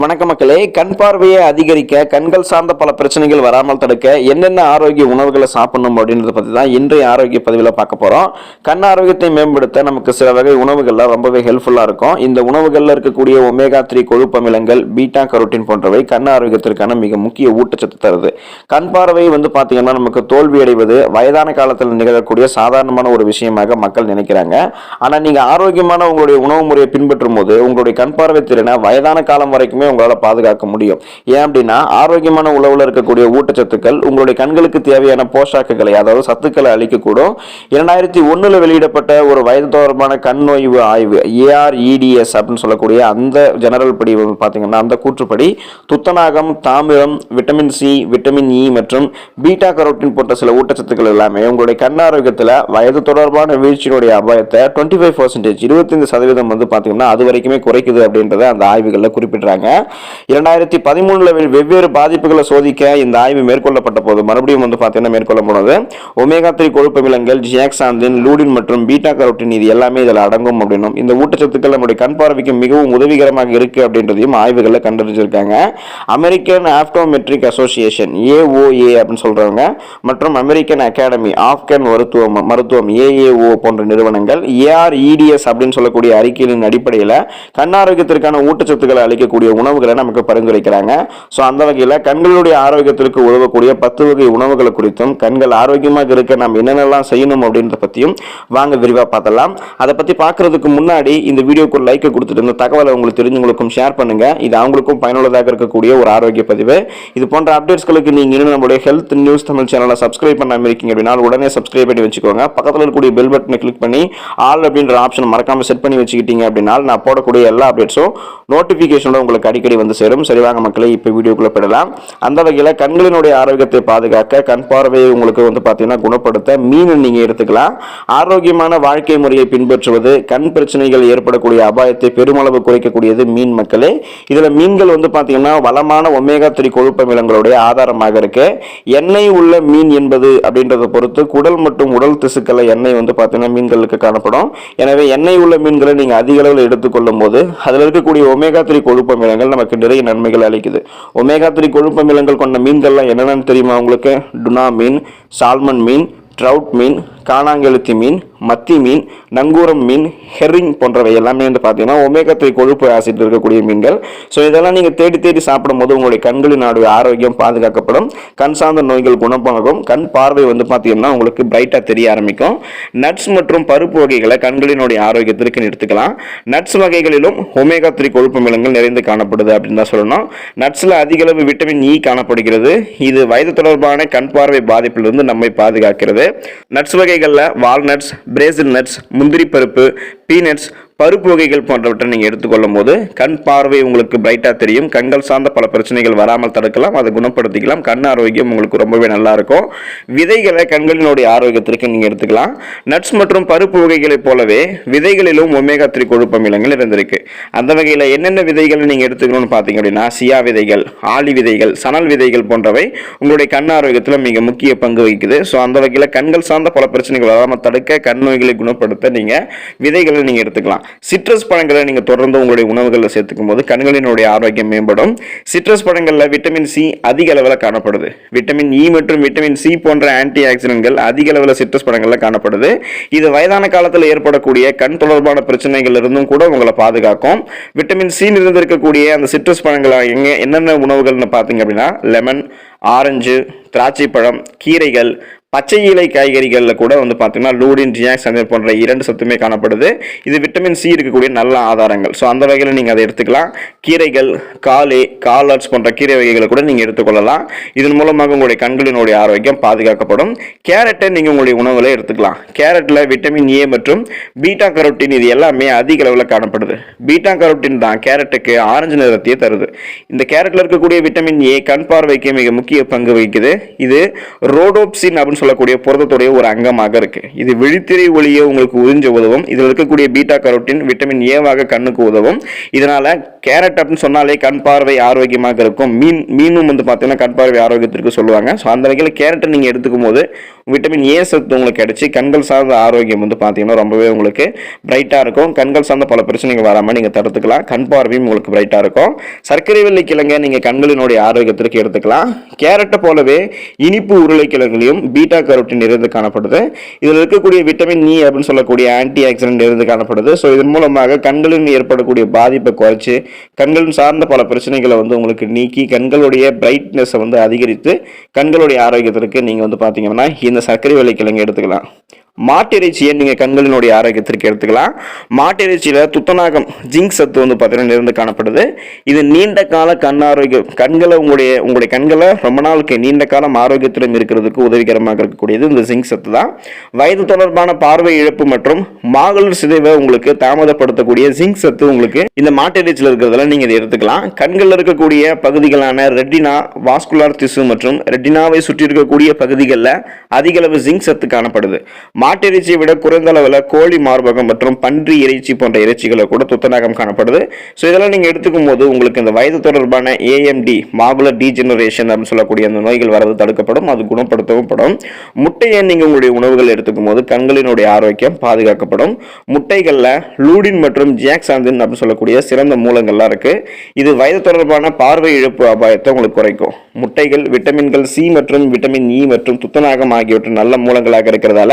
வணக்க மக்களே. கண் பார்வையை அதிகரிக்க, கண்கள் சார்ந்த பல பிரச்சனைகள் வராமல் தடுக்க என்னென்ன ஆரோக்கிய உணவுகளை சாப்பிடணும் அப்படின்றத பற்றி தான் இன்றைய ஆரோக்கிய பதிவில் பார்க்க போகிறோம். கண் ஆரோக்கியத்தை மேம்படுத்த நமக்கு சில வகை உணவுகள்லாம் ரொம்பவே ஹெல்ப்ஃபுல்லாக இருக்கும். இந்த உணவுகளில் இருக்கக்கூடிய ஒமேகா 3 கொழுப்பு அமிலங்கள், பீட்டா கரோட்டின் போன்றவை கண் ஆரோக்கியத்திற்கான மிக முக்கிய ஊட்டச்சத்து தருது. கண் பார்வை பார்த்தீங்கன்னா நமக்கு தோல்வி அடைவது வயதான காலத்தில் நிகழக்கூடிய சாதாரணமான ஒரு விஷயமாக மக்கள் நினைக்கிறாங்க. ஆனால் நீங்கள் ஆரோக்கியமான உங்களுடைய உணவு முறையை பின்பற்றும் போது உங்களுடைய கண் பார்வை திறனை வயதான காலம் வரைக்கும் உங்களால் பாதுகாக்க முடியும். ஏன் அப்படின்னா ஆரோக்கியமான உணவுல இருக்கக்கூடிய ஊட்டச்சத்துக்கள் உங்களுடைய கண்களுக்கு தேவையான போஷாக்குகளை, அதாவது சத்துக்களை அளிக்கக்கூடும். 2001 வெளியிடப்பட்ட ஒரு வயது தொடர்பான கண் நோய்வு ஆய்வு AREDS அப்படின்னு சொல்லக்கூடிய அந்த ஜெனரல் படி பார்த்தீங்கன்னா அந்த கூற்றுப்படி துத்தநாகம், தாமிரம், விட்டமின் சி, விட்டமின் இ மற்றும் பீட்டா கரோட்டின் போன்ற சில ஊட்டச்சத்துக்கள் எல்லாமே உங்களுடைய கண் ஆரோக்கியத்தில் வயது தொடர்பான வீழ்ச்சியினுடைய அபாயத்தை 25% 25% பார்த்தீங்கன்னா அது வரைக்குமே குறைக்குது அப்படின்றத அந்த ஆய்வுகளில் குறிப்பிடுறாங்க. 2013 வெவ்வேறு பாதிப்புகளை சோதிக்க இந்த ஆய்வு மேற்கொள்ளப்பட்ட போது மறுபடியும் பார்த்தீங்கன்னா மேற்கொள்ளப்படுது. ஒமேகா 3 கொழுப்பு அமிலங்கள், ஜியாக்சாந்தின், லூடின் மற்றும் பீட்டா கரோட்டின் இது எல்லாமே இதில் அடங்கும் அப்படின்னும் இந்த ஊட்டச்சத்துக்கள் நம்முடைய கண் பார்வைக்கு மிகவும் உதவிகரமாக இருக்கு அப்படின்றதையும் ஆய்வுகளில் கண்டறிஞ்சிருக்காங்க. அமெரிக்கன் ஆப்டோமெட்ரிக் அசோசியேஷன் AOA அப்படின்னு சொல்றவங்க மற்றும் அமெரிக்கன் அகாடமி ஆஃப் கண் மருத்துவம் AAO போன்ற நிறுவனங்கள் AREDS அப்படின்னு சொல்லக்கூடிய அறிக்கையின் அடிப்படையில் கண் ஆரோக்கியத்திற்கான ஊட்டச்சத்துக்களை அளிக்கக்கூடிய உணவுகளை நமக்கு பரிந்துரைக்கிறாங்க. ஸோ அந்த வகையில் கண்களுடைய ஆரோக்கியத்திற்கு உதவக்கூடிய 10 வகை உணவுகளை குறித்தும் கண்கள் ஆரோக்கியமாக இருக்க நாம் என்னென்னலாம் செய்யணும் அப்படின்றத பற்றியும் வாங்க விரிவாக பார்த்தலாம். அதை பற்றி பார்க்கறதுக்கு முன்னாடி இந்த வீடியோக்கு ஒரு லைக்கை கொடுத்துட்டு இந்த தகவலை உங்களுக்கு தெரிஞ்சவங்களுக்கும் ஷேர் பண்ணுங்க. இது அவங்களுக்கும் பயனுள்ளதாக இருக்கக்கூடிய ஒரு ஆரோக்கிய பதிவு. இது போன்ற அப்டேட்ஸ்களுக்கு நீங்கள் இன்னும் நம்மளுடைய ஹெல்த் நியூஸ் தமிழ் சேனலை சப்ஸ்கிரைப் பண்ணாமல் இருக்கீங்க அப்படின்னா உடனே சப்ஸ்கிரைப் பண்ணி வச்சுக்கோங்க. பக்கத்தில் இருக்கக்கூடிய பெல் பட்டனை கிளிக் பண்ணி ஆல் அப்படின்ற ஆப்ஷன் மறக்காம செட் பண்ணி வச்சுக்கிட்டீங்க அப்படின்னா நான் போடக்கூடிய எல்லா அப்டேட்ஸும் நோட்டிஃபிகேஷனோட உங்களுக்கு அடிக்கடி வந்து சேரும். சரிவாங்க மக்களை, இப்போ வீடியோக்குள்ள போயிடலாம். அந்த வகையில் கண்களினுடைய ஆரோக்கியத்தை பாதுகாக்க, கண் பார்வையை உங்களுக்கு பார்த்தீங்கன்னா குணப்படுத்த மீன் நீங்க எடுத்துக்கலாம். ஆரோக்கியமான வாழ்க்கை முறையை பின்பற்றுவது கண் பிரச்சனைகள் ஏற்படக்கூடிய அபாயத்தை பெருமளவு குறைக்கக்கூடியது மீன் மக்களே. இதுல மீன்கள் பார்த்தீங்கன்னா வளமான ஒமேகா 3 கொழுப்பு அமிலங்களுடைய ஆதாரமாக இருக்கு. எண்ணெய் உள்ள மீன் என்பது அப்படின்றத பொறுத்து குடல் மற்றும் உடல் திசுக்களை எண்ணெய் பார்த்தீங்கன்னா மீன்களுக்கு காணப்படும். எனவே எண்ணெய் உள்ள மீன்களை நீங்க அதிக அளவில் எடுத்துக்கொள்ளும் போது அதில் இருக்கக்கூடிய ஒமேகா 3 கொழுப்பு அமிலங்கள் நமக்கு நிறைய நன்மைகள் அளிக்குது. ஒமேகா 3 கொழுப்பு அமிலங்கள் கொண்ட மீன்கள்லாம் என்னென்னு தெரியுமா உங்களுக்கு? டுனா மீன், சால்மன் மீன், ட்ரவுட் மீன், காணாங்கெழுத்தி மீன், மத்தி மீன், நங்கூரம் மீன், ஹெரிங் போன்றவை எல்லாமே பார்த்தீங்கன்னா ஒமேகா 3 கொழுப்பு ஆசிட் இருக்கக்கூடிய மீன்கள். ஸோ இதெல்லாம் நீங்கள் தேடி தேடி சாப்பிடும் போது உங்களுடைய கண்களினுடைய ஆரோக்கியம் பாதுகாக்கப்படும், கண் சார்ந்த நோய்கள் குணமாகும், கண் பார்வை பார்த்தீங்கன்னா உங்களுக்கு பிரைட்டாக தெரிய ஆரம்பிக்கும். நட்ஸ் மற்றும் பருப்பு வகைகளை கண்களினுடைய ஆரோக்கியத்திற்கு எடுத்துக்கலாம். நட்ஸ் வகைகளிலும் ஒமேகா 3 கொழுப்பு அமிலங்கள் நிறைந்து காணப்படுது அப்படின்னு தான் சொல்லணும். நட்ஸில் அதிக அளவு விட்டமின் இ காணப்படுகிறது. இது வயது தொடர்பான கண் பார்வை பாதிப்பிலிருந்து நம்மை பாதுகாக்கிறது. நட்ஸ் வகைகளில் வால்நட்ஸ், பிரேசில் நட்ஸ், முந்திரி பருப்பு, பீனட்ஸ், பருப்பு வகைகள் போன்றவற்றை நீங்கள் எடுத்துக்கொள்ளும் போது கண் பார்வை உங்களுக்கு பிரைட்டாக தெரியும். கண்கள் சார்ந்த பல பிரச்சனைகள் வராமல் தடுக்கலாம், அதை குணப்படுத்திக்கலாம். கண் ஆரோக்கியம் உங்களுக்கு ரொம்பவே நல்லா இருக்கும். விதைகளை கண்களினுடைய ஆரோக்கியத்திற்கு நீங்கள் எடுத்துக்கலாம். நட்ஸ் மற்றும் பருப்பு வகைகளைப் போலவே விதைகளிலும் ஒமேகா 3 கொழுப்பு அமிலங்கள் இருந்திருக்கு. அந்த வகையில் என்னென்ன விதைகளை நீங்கள் எடுத்துக்கணும்னு பார்த்தீங்க அப்படின்னா சியா விதைகள், ஆளி விதைகள், சணல் விதைகள் போன்றவை உங்களுடைய கண் ஆரோக்கியத்தில் மிக முக்கிய பங்கு வகிக்குது. ஸோ அந்த வகையில் கண்கள் சார்ந்த பல பிரச்சனைகள் வராமல் தடுக்க, கண் நோய்களை குணப்படுத்த நீங்கள் விதைகளை நீங்கள் எடுத்துக்கலாம். சிட்ரஸ் பழங்களை நீங்க தொடர்ந்து உங்களுடைய உணவுகளில் சேர்த்துக்கும் போது கண்களினுடைய ஆரோக்கியம் மேம்படும். சிட்ரஸ் பழங்களில் விட்டமின் சி அதிக அளவில் காணப்படுது. விட்டமின் இ மற்றும் விட்டமின் சி போன்ற ஆன்டி ஆக்சிடென்ட்கள் அதிக அளவில் சிட்ரஸ் பழங்களில் காணப்படுது. இது வயதான காலத்தில் ஏற்படக்கூடிய கண் தொடர்பான பிரச்சனைகள் இருந்தும் கூட உங்களை பாதுகாக்கும். விட்டமின் சி நிறைந்திருக்கக்கூடிய அந்த சிட்ரஸ் பழங்களை என்னென்ன உணவுகள்னு பார்த்தீங்க அப்படின்னா லெமன், ஆரஞ்சு, திராட்சை பழம், கீரைகள், பச்சை இலை காய்கறிகளில் கூட பார்த்தீங்கன்னா லூடின், ஜியாக்சாந்தின் போன்ற 2 சத்துமே காணப்படுது. இது விட்டமின் சி இருக்கக்கூடிய நல்ல ஆதாரங்கள். ஸோ அந்த வகையில் நீங்கள் அதை எடுத்துக்கலாம். கீரைகள், காலட்ஸ் போன்ற கீரை வகைகளை கூட நீங்கள் எடுத்துக்கொள்ளலாம். இதன் மூலமாக உங்களுடைய கண்களினுடைய ஆரோக்கியம் பாதுகாக்கப்படும். கேரட்டை நீங்கள் உங்களுடைய உணவுகளை எடுத்துக்கலாம். கேரட்டில் விட்டமின் ஏ மற்றும் பீட்டா கரோட்டின் இது எல்லாமே அதிக அளவில் காணப்படுது. பீட்டா கரோட்டின் தான் கேரட்டுக்கு ஆரஞ்சு நிறத்தையே தருது. இந்த கேரட்டில் இருக்கக்கூடிய விட்டமின் ஏ கண் பார்வைக்கு மிக முக்கிய பங்கு வகிக்குது. இது ரோடோப்சின் அப்படின்னு சொல்லக்கூடிய புரதத்துடைய ஒரு அங்கமாக இருக்கு. இது விழித்திரை ஒளியை உங்களுக்கு உறிஞ்ச உதவும். இதில் இருக்கக்கூடிய பீட்டா கரோட்டின் விட்டமின் ஏவாக கண்ணுக்கு உதவும். இதனால கேரட் அப்படின்னு சொன்னாலே கண் பார்வை ஆரோக்கியமாக இருக்கும். மீனும் வந்து பார்த்தீங்கன்னா கண் பார்வை ஆரோக்கியத்திற்கு சொல்லுவாங்க. ஸோ அந்த வகையில் கேரட்டை நீங்கள் எடுத்துக்கும் போது விட்டமின் ஏ சத்து உங்களுக்கு கிடைச்சி கண்கள் சார்ந்த ஆரோக்கியம் வந்து பார்த்தீங்கன்னா ரொம்பவே உங்களுக்கு பிரைட்டாக இருக்கும். கண்கள் சார்ந்த பல பிரச்சனைகள் வராமல் நீங்கள் தடுத்துக்கலாம். கண் பார்வையும் உங்களுக்கு பிரைட்டாக இருக்கும். சர்க்கரை வெள்ளைக்கிழங்கை நீங்கள் கண்களினுடைய ஆரோக்கியத்திற்கு எடுத்துக்கலாம். கேரட்டை போலவே இனிப்பு உருளைக்கிழங்குலையும் பீட்டா கரோட்டின் நிறைந்து காணப்படுது. இதில் இருக்கக்கூடிய விட்டமின் இ அப்படின்னு சொல்லக்கூடிய ஆன்டி ஆக்சிடென்ட் நிறைந்து காணப்படுது. ஸோ இதன் மூலமாக கண்களில் ஏற்படக்கூடிய பாதிப்பை குறைச்சி கண்களின் சார்ந்த பல பிரச்சனைகளை வந்து உங்களுக்கு நீக்கி கண்களுடைய பிரைட்னஸை வந்து அதிகரித்து கண்களுடைய ஆரோக்கியத்திற்கு நீங்கள் வந்து பார்த்தீங்கன்னா இந்த சர்க்கரை வெள்ளைக்கிழங்கு எடுத்துக்கலாம். மாட்டிறைச்சியை நீங்கள் கண்களினுடைய ஆரோக்கியத்திற்கு எடுத்துக்கலாம். மாட்டிறைச்சியில் துத்தநாகம் ஜிங்க் சத்து வந்து பார்த்தீங்கன்னா நிறைந்து காணப்படுது. இது நீண்ட கால கண் ஆரோக்கியம் கண்களை உங்களுடைய கண்களை ரொம்ப நாளுக்கு நீண்ட காலம் ஆரோக்கியத்துடன் இருக்கிறதுக்கு உதவிகரமாக இருக்கக்கூடியது இந்த ஜிங்க் சத்து தான். வயது தொடர்பான பார்வை இழப்பு மற்றும் மாகுலர் சிதைவை உங்களுக்கு தாமதப்படுத்தக்கூடிய ஜிங்க் சத்து உங்களுக்கு இந்த மாட்டிறைச்சியில் இருக்கிறதுல நீங்கள் இதை எடுத்துக்கலாம். கண்களில் இருக்கக்கூடிய பகுதிகளான ரெட்டினா, வாஸ்குலார் திசு மற்றும் ரெட்டினாவை சுற்றி இருக்கக்கூடிய பகுதிகளில் அதிக அளவு ஜிங்க் சத்து காணப்படுது. மாட்டிறைச்சியை விட குறைந்த அளவில் கோழி மார்பகம் மற்றும் பன்றி இறைச்சி போன்ற இறைச்சிகளை கூட துத்தநாகம் காணப்படுது. ஸோ இதெல்லாம் நீங்கள் எடுத்துக்கும் போது உங்களுக்கு இந்த வயது தொடர்பான ஏஎம்டி மாகுலர் டீஜெனரேஷன் அப்படின்னு சொல்லக்கூடிய அந்த நோய்கள் வரது தடுக்கப்படும். அது குணப்படுத்தவும் படும். முட்டையை நீங்கள் உங்களுடைய உணவுகள் எடுத்துக்கும் போது கண்களினுடைய ஆரோக்கியம் பாதுகாக்கப்படும். முட்டைகளில் லூடின் மற்றும் ஜியாக்சாந்தின் அப்படின்னு சொல்லக்கூடிய சிறந்த மூலங்கள்லாம் இருக்கு. இது வயது தொடர்பான பார்வை இழப்பு அபாயத்தை உங்களுக்கு குறைக்கும். முட்டைகள் விட்டமின்கள் சி மற்றும் விட்டமின் இ மற்றும் துத்தநாகம் ஆகியவற்றை நல்ல மூலங்களாக இருக்கிறதால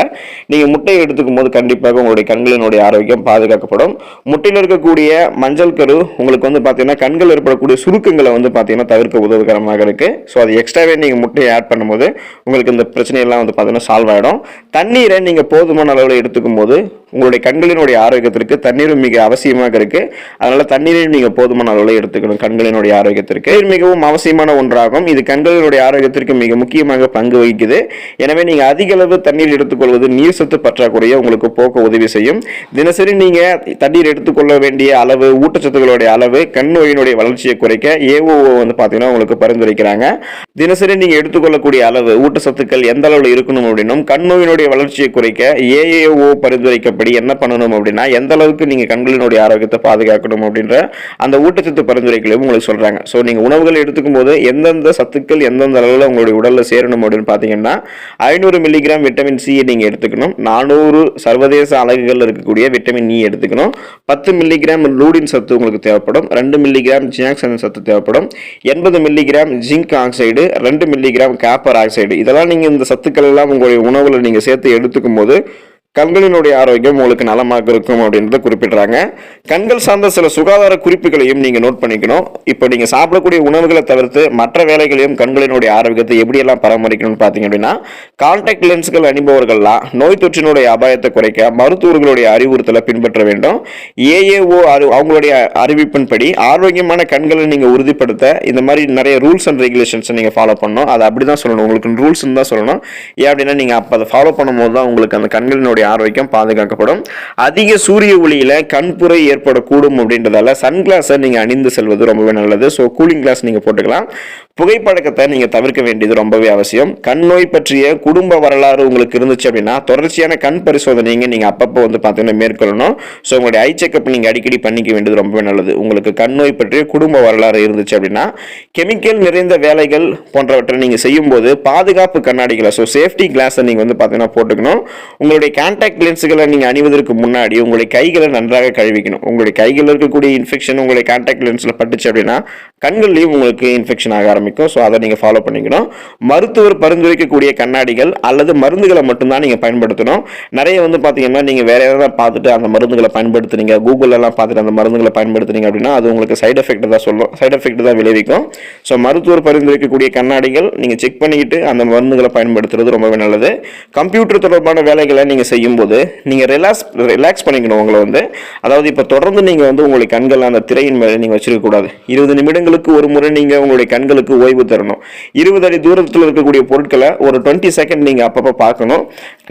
நீங்கள் முட்டையை எடுத்துக்கும் போது கண்டிப்பாக உங்களுடைய கண்களினுடைய ஆரோக்கியம் பாதுகாக்கப்படும். முட்டையில் இருக்கக்கூடிய மஞ்சள் கரு உங்களுக்கு வந்து பார்த்தீங்கன்னா கண்கள் ஏற்படக்கூடிய சுருக்கங்களை வந்து பார்த்தீங்கன்னா தவிர்க்க உதவிகரமாக இருக்கு. ஸோ அது எக்ஸ்ட்ராவே நீங்கள் முட்டையை ஆட் பண்ணும்போது உங்களுக்கு இந்த பிரச்சனையெல்லாம் வந்து பார்த்தீங்கன்னா சால்வ் ஆகிடும். தண்ணீரை நீங்கள் போதுமான அளவில் எடுத்துக்கும் போது உங்களுடைய கண்களினுடைய ஆரோக்கியத்திற்கு தண்ணீரும் மிக அவசியமாக இருக்கு. அதனால தண்ணீரையும் நீங்கள் போதுமான அளவில் எடுத்துக்கணும். கண்களினுடைய ஆரோக்கியத்திற்கு இது மிகவும் அவசியமான ஒன்றாகும். இது கண்களினுடைய ஆரோக்கியத்திற்கு மிக முக்கியமாக பங்கு வகிக்குது. எனவே நீங்கள் அதிக அளவு தண்ணீர் எடுத்துக்கொள்வது நீர் சத்து பற்றாக்குறையை உங்களுக்கு போக்க உதவி செய்யும். தினசரி நீங்க தண்ணீர் எடுத்துக்கொள்ள வேண்டிய அளவு, ஊட்டச்சத்துக்களுடைய அளவு கண் நோயினுடைய வளர்ச்சியை குறைக்க ஏஓ வந்து பாத்தீங்கன்னா உங்களுக்கு பரிந்துரைக்கிறாங்க. தினசரி நீங்க எடுத்துக்கொள்ளக்கூடிய அளவு ஊட்டச்சத்துக்கள் எந்த அளவில் இருக்கணும் அப்படின்னும் கண் நோயினுடைய வளர்ச்சியை குறைக்க ஏஏஓ பரிந்துரைக்கப்படி என்ன பண்ணணும் அப்படின்னா எந்த அளவுக்கு நீங்க கண்களினுடைய ஆரோக்கியத்தை பாதுகாக்கணும் அப்படின்ற அந்த ஊட்டச்சத்து பரிந்துரைகளையும் உங்களுக்கு சொல்றாங்க. ஸோ நீங்க உணவுகள் எடுத்துக்கும் போது எந்தெந்த சத்துக்கள் எந்தெந்த அளவில் உங்களுடைய உடல்ல சேரணும் அப்படின்னு பாத்தீங்கன்னா 500 மில்லிகிராம் விட்டமின் சி நீங்க எடுத்துக்கணும். 400 சர்வதேச அலகுகள் இருக்கக்கூடிய விட்டமின் இ எடுத்துக்கணும். 10 மில்லிகிராம் லூடின் சத்து உங்களுக்கு தேவைப்படும். 2 மில்லிகிராம் ஜியாக்சன் சத்து தேவைப்படும். 80 milligram zinc oxide, 2 milligram copper oxide. இதெல்லாம் நீங்க இந்த சத்துக்கள் எல்லாம் உங்களுடைய உணவுல நீங்க சேர்த்து எடுத்துக்கும் போது கண்களினுடைய ஆரோக்கியம் உங்களுக்கு நலமாக இருக்கும் அப்படின்றத குறிப்பிடுறாங்க. கண்கள் சார்ந்த சில சுகாதார குறிப்புகளையும் நீங்க நோட் பண்ணிக்கணும். இப்போ நீங்க சாப்பிடக்கூடிய உணவுகளை தவிர்த்து மற்ற வேலைகளையும் கண்களினுடைய ஆரோக்கியத்தை எப்படியெல்லாம் பராமரிக்கணும்னு பார்த்தீங்க அப்படின்னா கான்டாக்ட் லென்ஸ்கள் அணிபவர்கள்லாம் நோய் தொற்றினுடைய அபாயத்தை குறைக்க மருத்துவர்களுடைய அறிவுறுத்தலை பின்பற்ற வேண்டும். ஏஏஓ அவங்களுடைய அறிவிப்பின்படி ஆரோக்கியமான கண்களை நீங்க உறுதிப்படுத்த இந்த மாதிரி நிறைய ரூல்ஸ் அண்ட் ரெகுலேஷன்ஸை நீங்க ஃபாலோ பண்ணணும். அது அப்படிதான் சொல்லணும், உங்களுக்கு ரூல்ஸ் தான் சொல்லணும். ஏன் அப்படின்னா நீங்க அப்போ அதை ஃபாலோ பண்ணும்போது தான் உங்களுக்கு அந்த கண்களினுடைய ஆரோக்கியம் பாதுகாக்கப்படும். அதிக சூரிய ஒளியில கண்புரை ஏற்படக்கூடும் அப்படின்றதால சன்கிளாஸை நீங்க அணிந்து செல்வது ரொம்பவே நல்லது. ஸோ கூலிங் கிளாஸ் நீங்க போட்டுக்கலாம். புகைப்பழக்கத்தை நீங்க தவிர்க்க வேண்டியது ரொம்பவே அவசியம். கண் நோய் பற்றிய குடும்ப வரலாறு உங்களுக்கு இருந்துச்சு அப்படின்னா தொடர்ச்சியான கண் பரிசோதனைங்க நீங்க அப்பப்போ வந்து பார்த்தீங்கன்னா மேற்கொள்ளணும். ஸோ உங்களுடைய ஐ செக்அப் நீங்க அடிக்கடி பண்ணிக்க வேண்டியது ரொம்பவே நல்லது. உங்களுக்கு கண் நோய் பற்றிய குடும்ப வரலாறு இருந்துச்சு அப்படின்னா கெமிக்கல் நிறைந்த வேலைகள் போன்றவற்றை நீங்க செய்யும் போது பாதுகாப்பு கண்ணாடிகளை ஸோ சேஃப்டி கிளாஸை நீங்க வந்து பார்த்தீங்கன்னா போட்டுக்கணும். உங்களுடைய கான்டாக்ட் லென்ஸுகளை நீங்க அணிவதற்கு முன்னாடி உங்களுடைய கைகளை நன்றாக கழுவிக்கணும். உங்களுடைய கைகளில் இருக்கக்கூடிய இன்ஃபெக்ஷன் உங்களுடைய கான்டாக்ட் லென்ஸ்ல பட்டுச்சு அப்படின்னா கண்கள்லையும் உங்களுக்கு இன்ஃபெக்ஷன் ஆக ஆரம்பிக்கும். ஸோ அதை நீங்க ஃபாலோ பண்ணிக்கணும். மருத்துவர் பரிந்துரைக்கக்கூடிய கண்ணாடிகள் அல்லது மருந்துகளை மட்டும்தான் நீங்க பயன்படுத்தணும். நிறைய வந்து பாத்தீங்கன்னா நீங்க வேற ஏதாவது பார்த்துட்டு அந்த மருந்துகளை பயன்படுத்துறீங்க, கூகுள் எல்லாம் பார்த்துட்டு அந்த மருந்துகளை பயன்படுத்துறீங்க அப்படின்னா அது உங்களுக்கு சைடு எஃபெக்ட் தான் சொல்லும், சைடு எஃபெக்ட் தான் விளைவிக்கும். ஸோ மருத்துவர் பரிந்துரைக்கக்கூடிய கண்ணாடிகள் நீங்க செக் பண்ணிக்கிட்டு அந்த மருந்துகளை பயன்படுத்துறது ரொம்பவே நல்லது. கம்ப்யூட்டர் தொடர்பான வேலைகளை நீங்க செய்யும் செய்யும்போது நீங்கள் ரிலாக்ஸ் பண்ணிக்கணும் உங்களை வந்து. அதாவது இப்போ தொடர்ந்து நீங்கள் வந்து உங்களுடைய கண்கள் அந்த திரையின் மேலே நீங்கள் வச்சிருக்கக்கூடாது. 20 நிமிடங்களுக்கு ஒரு முறை நீங்கள் உங்களுடைய கண்களுக்கு ஓய்வு தரணும். 20 அடி தூரத்தில் இருக்கக்கூடிய பொருட்களை ஒரு 20 செகண்ட் நீங்கள் அப்பப்போ பார்க்கணும்.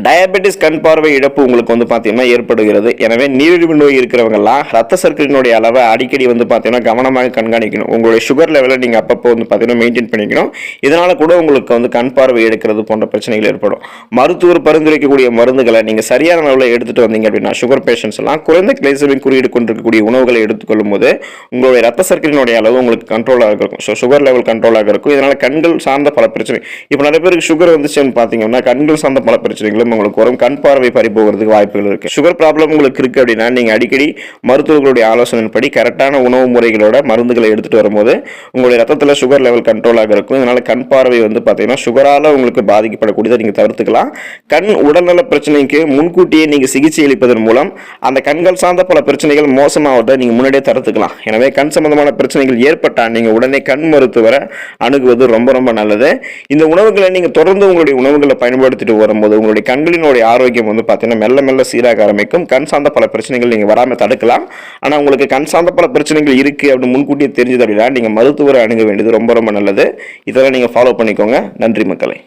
டயபெட்டிஸ் கண் பார்வை இழப்பு உங்களுக்கு வந்து பார்த்தீங்கன்னா ஏற்படுகிறது. எனவே நீரிழிவு நோய் இருக்கிறவங்கலாம் ரத்த சர்க்கரையினுடைய அளவை அடிக்கடி வந்து பார்த்தீங்கன்னா கவனமாக கண்காணிக்கணும். உங்களுடைய சுகர் லெவலை நீங்கள் அப்பப்போ வந்து பார்த்தீங்கன்னா மெயின்டைன் பண்ணிக்கணும். இதனால கூட உங்களுக்கு வந்து கண் பார்வை எடுக்கிறது போன்ற பிரச்சனைகள் ஏற்படும். மருத்துவர் பரிந்துரைக்கக்கூடிய மருந்துகளை நீங்கள் சரியான அளவில் எடுத்துட்டு வந்தீங்க அப்படின்னா சுகர் பேஷண்ட்ஸ் எல்லாம் குறைந்த கிளைசமிக் குறியீடு கொண்டிருக்கக்கூடிய உணவுகளை எடுத்துக்கொள்ளும் போது உங்களுடைய ரத்த சர்க்கரையினுடைய அளவு உங்களுக்கு கண்ட்ரோலாக இருக்கும். ஸோ சுகர் லெவல் கண்ட்ரோலாக இருக்கும். இதனால கண்கள் சார்ந்த பல பிரச்சனை, இப்போ நிறைய பேருக்கு சுகர் வந்துச்சுன்னு பார்த்தீங்கன்னா கண்கள் சார்ந்த பல பிரச்சனைகளும் உங்களுக்கு வரும். கண் பார்வை பறி போகிறதுக்கு வாய்ப்புகள் இருக்கு. சுகர் ப்ராப்ளம் உங்களுக்கு இருக்கு அப்படின்னா நீங்க அடிக்கடி மருத்துவர்களுடைய ஆலோசனைப்படி கரெக்டான உணவு முறைகளோட மருந்துகளை எடுத்துட்டு வரும்போது உங்களுடைய ரத்தத்தில் சுகர் லெவல் கண்ட்ரோலாக இருக்கும். இதனால கண் பார்வை வந்து பார்த்தீங்கன்னா சுகரால உங்களுக்கு பாதிக்கப்படக்கூடியதை நீங்க தவிர்த்துக்கலாம். கண் உடல்நல பிரச்சனைக்கு முன்கூட்டியே நீங்க சிகிச்சை அளிப்பதன் மூலம் அந்த கண்கள் சார்ந்த பல பிரச்சனைகள் மோசமாவதை நீங்க முன்னாடியே தடுத்துக்கலாம். எனவே கண் சம்பந்தமான பிரச்சனைகள் ஏற்பட்டால் நீங்க உடனே கண் மருத்துவரை அணுகுவது ரொம்ப ரொம்ப நல்லது. இந்த உணவுகளை நீங்க தொடர்ந்து உங்களுடைய உணவுகளை பயன்படுத்திட்டு வரும்போது உங்களுடைய கண்களினுடைய ஆரோக்கியம் வந்து பார்த்தீங்கன்னா மெல்ல மெல்ல சீராக ஆரம்பிக்கும். கண் சார்ந்த பல பிரச்சனைகள் நீங்க வராமல் தடுக்கலாம். ஆனா உங்களுக்கு கண் சார்ந்த பல பிரச்சனைகள் இருக்கு அப்படின்னு முன்கூட்டியே தெரிஞ்சது அப்படின்னா நீங்க மருத்துவரை அணுக வேண்டியது ரொம்ப ரொம்ப நல்லது. இதெல்லாம் நீங்க ஃபாலோ பண்ணிக்கோங்க. நன்றி மக்களை.